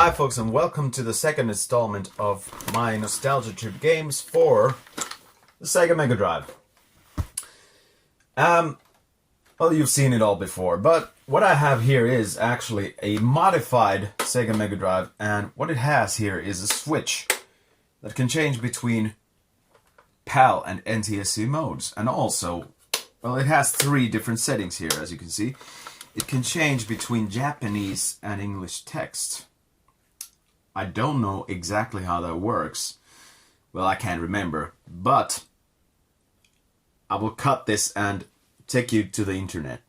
Hi folks, and welcome to the second installment of my nostalgia trip games for the Sega Megadrive. Well, you've seen it all before, but what I have here is actually a modified Sega Megadrive, and what it has here is a switch that can change between PAL and NTSC modes, and also, well, it has three different settings here, as you can see. It can change between Japanese and English text. I don't know exactly how that works. Well, I can't remember, but I will cut this and take you to the internet.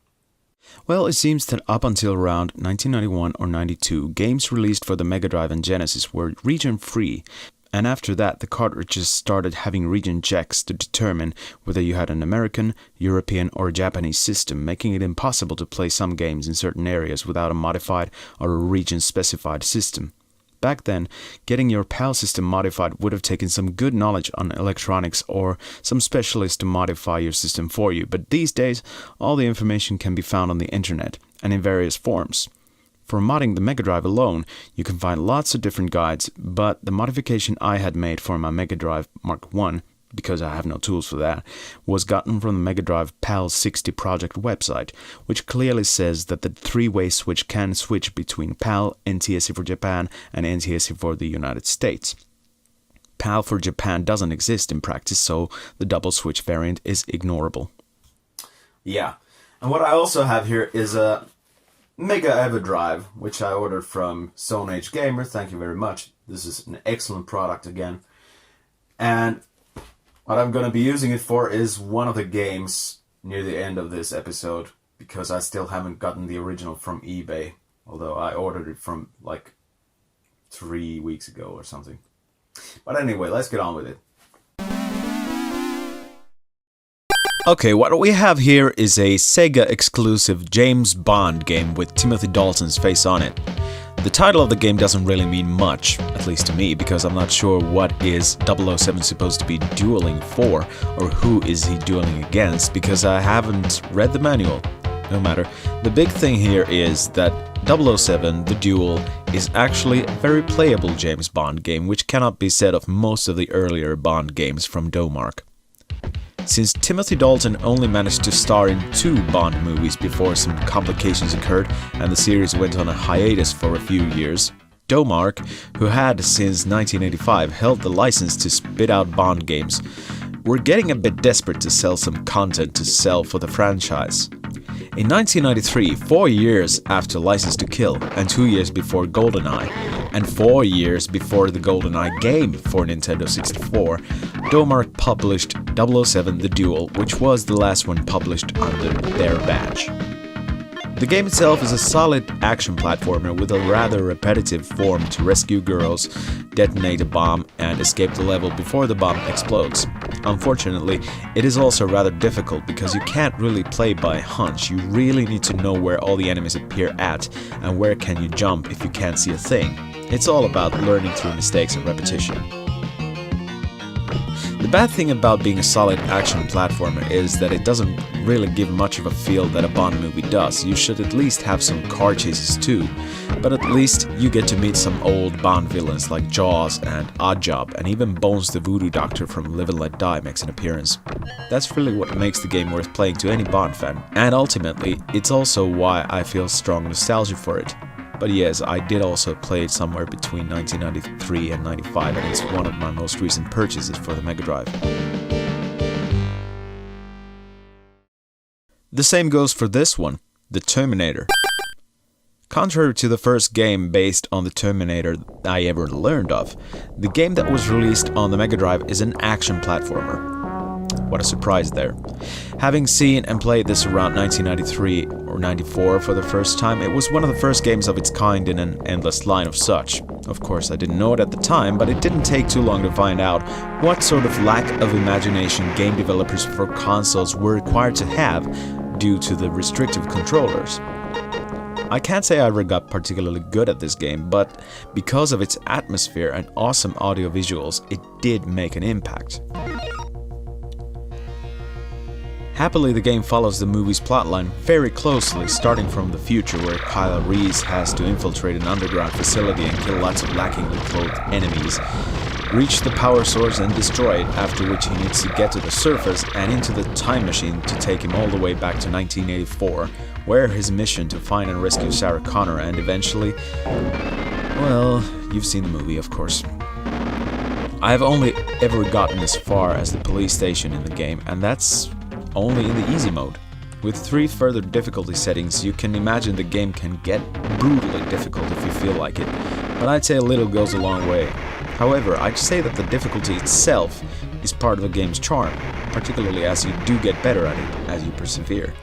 Well, it seems that up until around 1991 or 92, games released for the Mega Drive and Genesis were region-free, and after that the cartridges started having region checks to determine whether you had an American, European or Japanese system, making it impossible to play some games in certain areas without a modified or a region-specified system. Back then, getting your PAL system modified would have taken some good knowledge on electronics or some specialist to modify your system for you, but these days, all the information can be found on the internet and in various forms. For modding the Mega Drive alone, you can find lots of different guides, but the modification I had made for my Mega Drive Mark I, because I have no tools for that, was gotten from the Mega Drive PAL 60 project website, which clearly says that the three-way switch can switch between PAL, NTSC for Japan, and NTSC for the United States. PAL for Japan doesn't exist in practice, so the double switch variant is ignorable. Yeah, and what I also have here is a Mega Everdrive, which I ordered from Stone Age Gamer. Thank you very much. This is an excellent product again. And what I'm going to be using it for is one of the games near the end of this episode, because I still haven't gotten the original from eBay, although I ordered it from like 3 weeks ago or something. But anyway, let's get on with it. Okay, what we have here is a Sega exclusive James Bond game with Timothy Dalton's face on it. The title of the game doesn't really mean much, at least to me, because I'm not sure what is 007 supposed to be dueling for, or who is he dueling against, because I haven't read the manual. No matter. The big thing here is that 007, The Duel, is actually a very playable James Bond game, which cannot be said of most of the earlier Bond games from Domark. Since Timothy Dalton only managed to star in 2 Bond movies before some complications occurred and the series went on a hiatus for a few years, Domark, who had since 1985 held the license to spit out Bond games, were getting a bit desperate to sell some content to sell for the franchise. In 1993, 4 years after License to Kill and 2 years before GoldenEye, and 4 years before the GoldenEye game for Nintendo 64, Domark published 007 The Duel, which was the last one published under their badge. The game itself is a solid action platformer with a rather repetitive form to rescue girls, detonate a bomb, and escape the level before the bomb explodes. Unfortunately, it is also rather difficult because you can't really play by hunch. You really need to know where all the enemies appear at and where can you jump if you can't see a thing. It's all about learning through mistakes and repetition. The bad thing about being a solid action platformer is that it doesn't really give much of a feel that a Bond movie does. You should at least have some car chases too, but at least you get to meet some old Bond villains like Jaws and Oddjob, and even Bones the Voodoo Doctor from Live and Let Die makes an appearance. That's really what makes the game worth playing to any Bond fan, and ultimately, it's also why I feel strong nostalgia for it. But yes, I did also play it somewhere between 1993 and 95, and it's one of my most recent purchases for the Mega Drive. The same goes for this one, the Terminator. Contrary to the first game based on the Terminator I ever learned of, the game that was released on the Mega Drive is an action platformer. What a surprise there. Having seen and played this around 1993 or 94 for the first time, it was one of the first games of its kind in an endless line of such. Of course, I didn't know it at the time, but it didn't take too long to find out what sort of lack of imagination game developers for consoles were required to have due to the restrictive controllers. I can't say I ever got particularly good at this game, but because of its atmosphere and awesome audio visuals, it did make an impact. Happily, the game follows the movie's plotline very closely, starting from the future where Kyle Reese has to infiltrate an underground facility and kill lots of lackingly clothed enemies, reach the power source and destroy it, after which he needs to get to the surface and into the time machine to take him all the way back to 1984, where his mission to find and rescue Sarah Connor and eventually... well, you've seen the movie, of course. I have only ever gotten as far as the police station in the game, and that's only in the easy mode. With 3 further difficulty settings, you can imagine the game can get brutally difficult if you feel like it, but I'd say a little goes a long way. However, I'd say that the difficulty itself is part of the game's charm, particularly as you do get better at it as you persevere.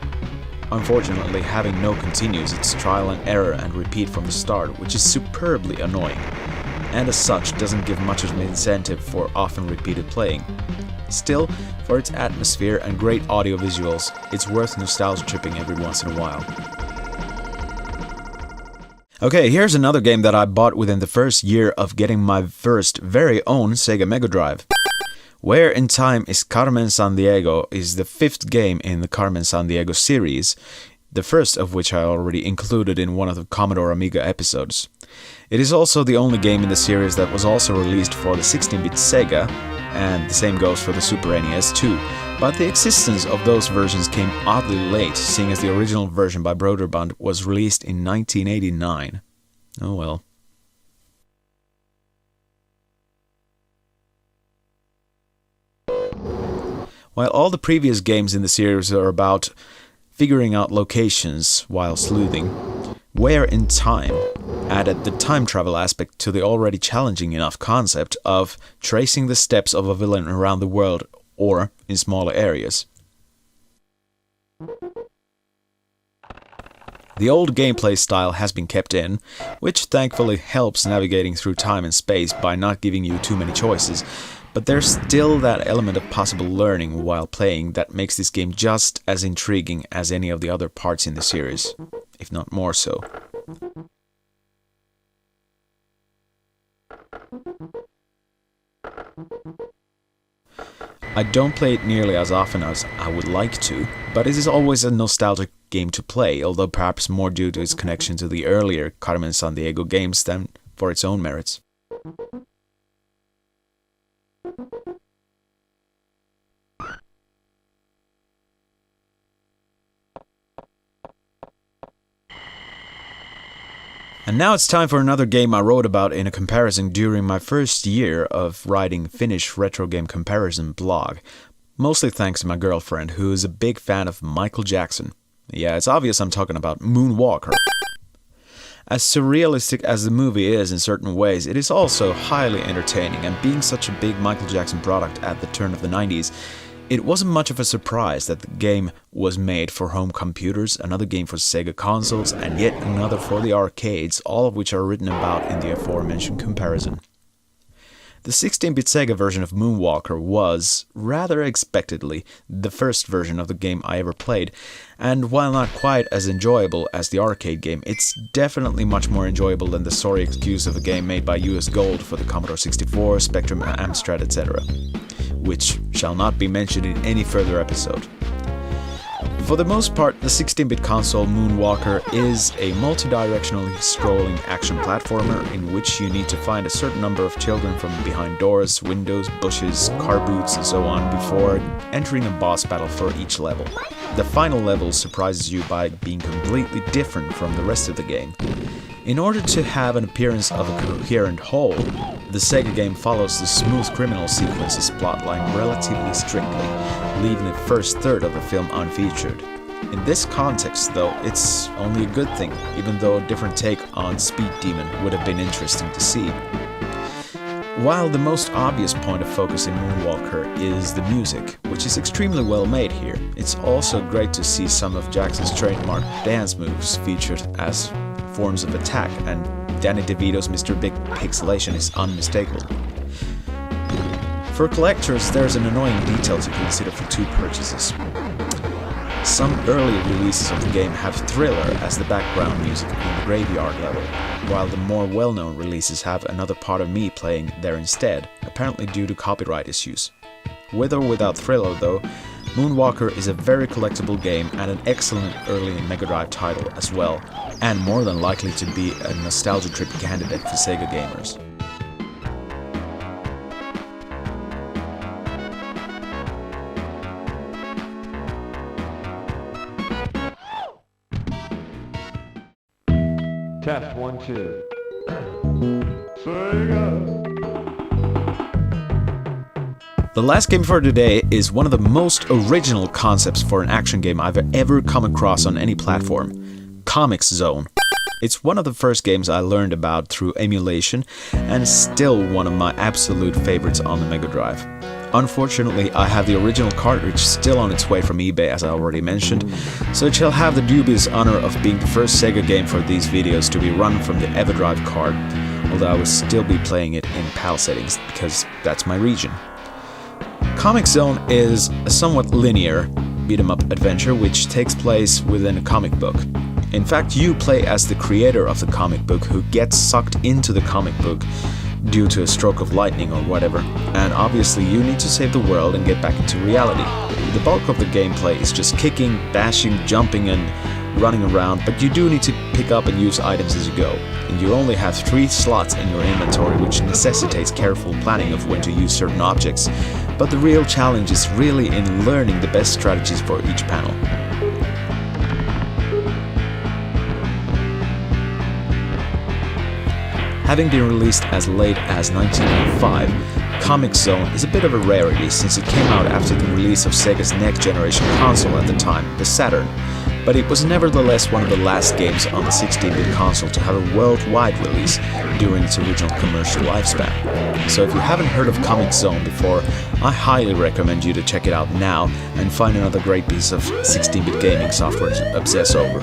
Unfortunately, having no continues, it's trial and error and repeat from the start, which is superbly annoying, and as such doesn't give much of an incentive for often repeated playing. Still, for its atmosphere and great audio visuals, it's worth nostalgia tripping every once in a while. Okay, here's another game that I bought within the first year of getting my first very own Sega Megadrive. Where in Time is Carmen Sandiego is the 5th game in the Carmen Sandiego series, the first of which I already included in one of the Commodore Amiga episodes. It is also the only game in the series that was also released for the 16-bit Sega, and the same goes for the Super NES too, but the existence of those versions came oddly late, seeing as the original version by Broderbund was released in 1989. Oh well. While all the previous games in the series are about figuring out locations while sleuthing, Where in Time added the time travel aspect to the already challenging enough concept of tracing the steps of a villain around the world or in smaller areas. The old gameplay style has been kept in, which thankfully helps navigating through time and space by not giving you too many choices, but there's still that element of possible learning while playing that makes this game just as intriguing as any of the other parts in the series, if not more so. I don't play it nearly as often as I would like to, but it is always a nostalgic game to play, although perhaps more due to its connection to the earlier Carmen Sandiego games than for its own merits. And now it's time for another game I wrote about in a comparison during my first year of writing Finnish retro game comparison blog, mostly thanks to my girlfriend, who is a big fan of Michael Jackson. Yeah, it's obvious I'm talking about Moonwalker. As surrealistic as the movie is in certain ways, it is also highly entertaining, and being such a big Michael Jackson product at the turn of the 90s, it wasn't much of a surprise that the game was made for home computers, another game for Sega consoles, and yet another for the arcades, all of which are written about in the aforementioned comparison. The 16-bit Sega version of Moonwalker was, rather expectedly, the first version of the game I ever played, and while not quite as enjoyable as the arcade game, it's definitely much more enjoyable than the sorry excuse of a game made by US Gold for the Commodore 64, Spectrum, Amstrad, etc., which shall not be mentioned in any further episode. For the most part, the 16-bit console Moonwalker is a multi-directionally scrolling action platformer in which you need to find a certain number of children from behind doors, windows, bushes, car boots, and so on before entering a boss battle for each level. The final level surprises you by being completely different from the rest of the game. In order to have an appearance of a coherent whole, the Sega game follows the smooth criminal sequences plotline relatively strictly, leaving the first third of the film unfeatured. In this context, though, it's only a good thing, even though a different take on Speed Demon would have been interesting to see. While the most obvious point of focus in Moonwalker is the music, which is extremely well made here, it's also great to see some of Jackson's trademark dance moves featured as forms of attack, and Danny DeVito's Mr. Big pixelation is unmistakable. For collectors, there's an annoying detail to consider for two purchases. Some early releases of the game have Thriller as the background music in the graveyard level, while the more well-known releases have Another Part of Me playing there instead, apparently due to copyright issues. With or without Thriller though, Moonwalker is a very collectible game and an excellent early Megadrive title as well, and more than likely to be a nostalgia trip candidate for Sega gamers. Test 1, 2. Sega! The last game for today is one of the most original concepts for an action game I've ever come across on any platform, Comix Zone. It's one of the first games I learned about through emulation and is still one of my absolute favorites on the Mega Drive. Unfortunately, I have the original cartridge still on its way from eBay, as I already mentioned, so it shall have the dubious honor of being the first Sega game for these videos to be run from the EverDrive card, although I will still be playing it in PAL settings, because that's my region. Comix Zone is a somewhat linear beat-em-up adventure which takes place within a comic book. In fact, you play as the creator of the comic book who gets sucked into the comic book due to a stroke of lightning or whatever, and obviously you need to save the world and get back into reality. The bulk of the gameplay is just kicking, bashing, jumping and running around, but you do need to pick up and use items as you go, and you only have 3 slots in your inventory, which necessitates careful planning of when to use certain objects, but the real challenge is really in learning the best strategies for each panel. Having been released as late as 1995, Comix Zone is a bit of a rarity since it came out after the release of Sega's next generation console at the time, the Saturn, but it was nevertheless one of the last games on the 16-bit console to have a worldwide release during its original commercial lifespan. So if you haven't heard of Comix Zone before, I highly recommend you to check it out now and find another great piece of 16-bit gaming software to obsess over.